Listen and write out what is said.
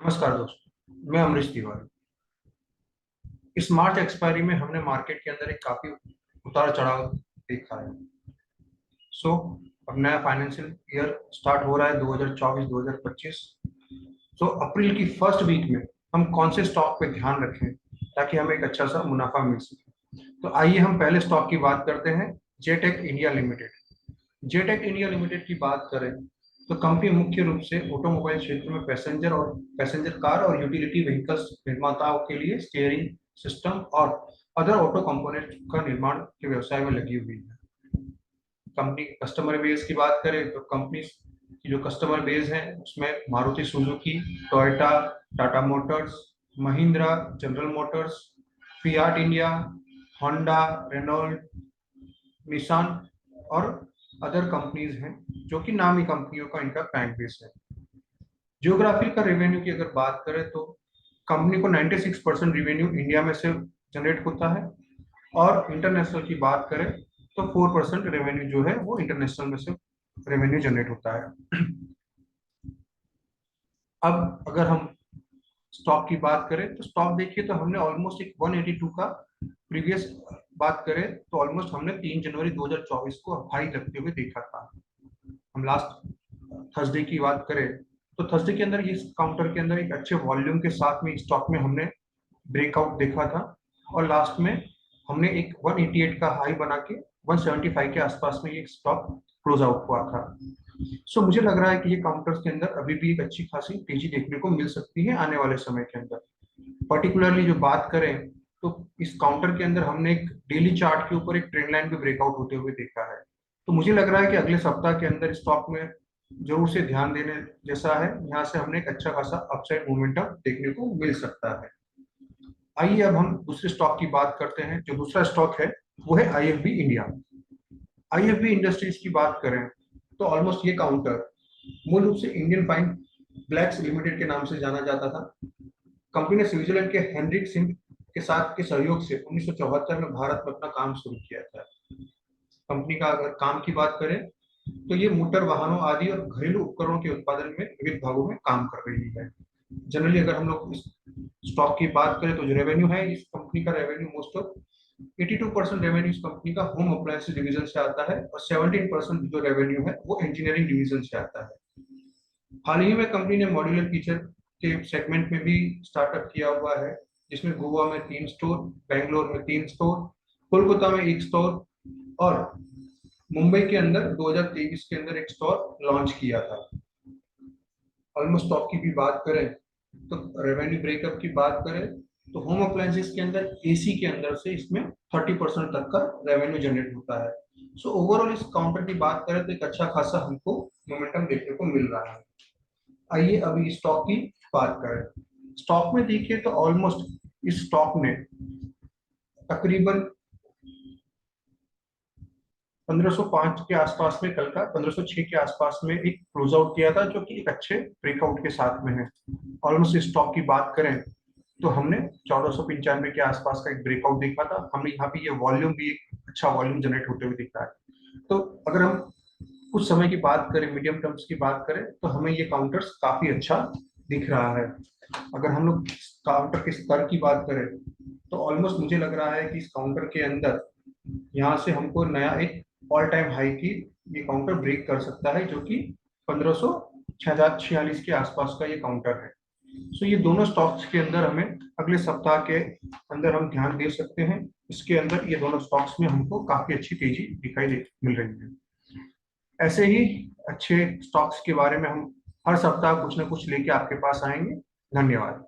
नमस्कार दोस्तों, मैं अमरीश तिवारी। इस मार्च एक्सपायरी में हमने मार्केट के अंदर एक काफी उतार चढ़ाव देखा है। सो अब नया फाइनेंशियल ईयर स्टार्ट हो रहा है 2024-2025। सो अप्रैल की फर्स्ट वीक में हम कौन से स्टॉक पे ध्यान रखें ताकि हमें एक अच्छा सा मुनाफा मिल सके। तो आइए हम पहले स्टॉक की बात करते हैं, जेटेक इंडिया लिमिटेड। जेटेक इंडिया लिमिटेड की बात करें तो कंपनी मुख्य रूप से ऑटोमोबाइल क्षेत्र में पैसेंजर कार और यूटिलिटी व्हीकल्स निर्माताओं के लिए स्टीयरिंग सिस्टम और अदर ऑटो कंपोनेंट का निर्माण के व्यवसाय में लगी हुई है। कंपनी के कस्टमर बेस की बात करें तो कंपनी की जो कस्टमर बेस है उसमें Maruti Suzuki, Toyota, Tata Motors, Mahindra, General Motors, Fiat India, Honda, Renault, Nissan और अदर कंपनीज हैं जो कि नामी कंपनियों का इनका क्लाइंट बेस है। जियोग्राफी का रेवेन्यू की अगर बात करें तो कंपनी को 96% रेवेन्यू इंडिया में से जनरेट होता है और इंटरनेशनल की बात करें तो 4% रेवेन्यू जो है वो इंटरनेशनल में से रेवेन्यू जनरेट होता है। अब अगर हम स्टॉक की बात करें तो स्टॉक देखिए तो हमने ऑलमोस्ट एक 182 का प्रीवियस बात करें तो ऑलमोस्ट हमने 3 जनवरी 2024 को हाई लगते हुए देखा था। हम लास्ट थर्सडे की बात करें तो थर्सडे के अंदर इस काउंटर के अंदर एक अच्छे वॉल्यूम के साथ में स्टॉक में हमने ब्रेकआउट देखा था और लास्ट में हमने एक 188 का हाई बना के 175 के आसपास में ये स्टॉक क्लोज आउट हुआ था। सो मुझे लग रहा है कि ये काउंटर्स के अंदर अभी भी एक अच्छी खासी तेजी देखने को मिल सकती है आने वाले समय के अंदर। पर्टिकुलरली जो बात करें तो इस काउंटर के अंदर हमने एक डेली चार्ट के ऊपर एक ट्रेंड लाइन भी ब्रेकआउट होते हुए देखा है। तो मुझे लग रहा है कि अगले सप्ताह के अंदर स्टॉक में जरूर से ध्यान देने जैसा है। यहाँ से हमने एक अच्छा खासा अपसाइड मोमेंटम देखने को मिल सकता है। आइए अब हम दूसरे स्टॉक की बात करते हैं। जो दूसरा स्टॉक है वो है आईएफबी इंडिया। आईएफबी इंडस्ट्रीज की बात करें तो ऑलमोस्ट ये काउंटर मूल रूप से इंडियन फाइन ब्लैक्स लिमिटेड के नाम से जाना जाता था। कंपनी ने स्विट्जरलैंड के हेनरिक सिंह के साथ के सहयोग से 1974 में भारत में अपना काम शुरू किया था। कंपनी का अगर काम की बात करें तो ये मोटर वाहनों आदि और घरेलू उपकरणों के उत्पादन में विविध भागों में काम कर रही है। जनरली अगर हम लोग इस स्टॉक की बात करें तो जो रेवेन्यू है इस कंपनी का रेवेन्यू मोस्ट ऑफ 82% रेवेन्यू इस कंपनी का होम अप्लायंसेस डिवीजन से आता है और 17% जो रेवेन्यू है वो इंजीनियरिंग डिवीजन से आता है। हाल ही में कंपनी ने मॉड्यूलर किचन के सेगमेंट में भी स्टार्टअप किया हुआ है, जिसमें गोवा में 3 स्टोर, बेंगलोर में 3 स्टोर, कोलकाता में 1 स्टोर और मुंबई के अंदर 2023 के अंदर एक स्टोर लॉन्च किया था। ऑलमोस्ट स्टॉक की भी बात करें तो रेवेन्यू ब्रेकअप की बात करें तो होम अप्लायंसेस के अंदर एसी के अंदर से इसमें 30% तक का रेवेन्यू जनरेट होता है। सो ओवरऑल इस काउंटर की बात करें तो एक अच्छा खासा हमको मोमेंटम देखने को मिल रहा है। आइए अभी स्टॉक की बात करें। स्टॉक में देखिए तो ऑलमोस्ट इस स्टॉक ने तकरीबन 1505 के आसपास में, कल का 1506 के आसपास में एक क्लोज आउट किया था जो कि एक अच्छे ब्रेकआउट के साथ में है। ऑलमोस्ट इस स्टॉक की बात करें तो हमने 1495 के आसपास का एक ब्रेकआउट देखा था। हमें यहाँ पे ये वॉल्यूम भी एक अच्छा वॉल्यूम जनरेट होते हुए दिख रहा है। तो अगर हम कुछ समय की बात करें, मीडियम टर्म्स की बात करें तो हमें ये काउंटर्स काफी अच्छा दिख रहा है। अगर हम लोग काउंटर के स्तर की बात करें तो ऑलमोस्ट मुझे लग रहा है कि इस काउंटर के अंदर यहाँ से हमको नया एक ऑल टाइम हाई की ये काउंटर ब्रेक कर सकता है, जो कि 1546 के आसपास का ये काउंटर है। सो ये दोनों स्टॉक्स के अंदर हमें अगले सप्ताह के अंदर हम ध्यान दे सकते हैं। इसके अंदर ये दोनों स्टॉक्स में हमको काफी अच्छी तेजी दिखाई दे मिल रही है। ऐसे ही अच्छे स्टॉक्स के बारे में हम हर सप्ताह कुछ ना कुछ लेके आपके पास आएंगे। धन्यवाद।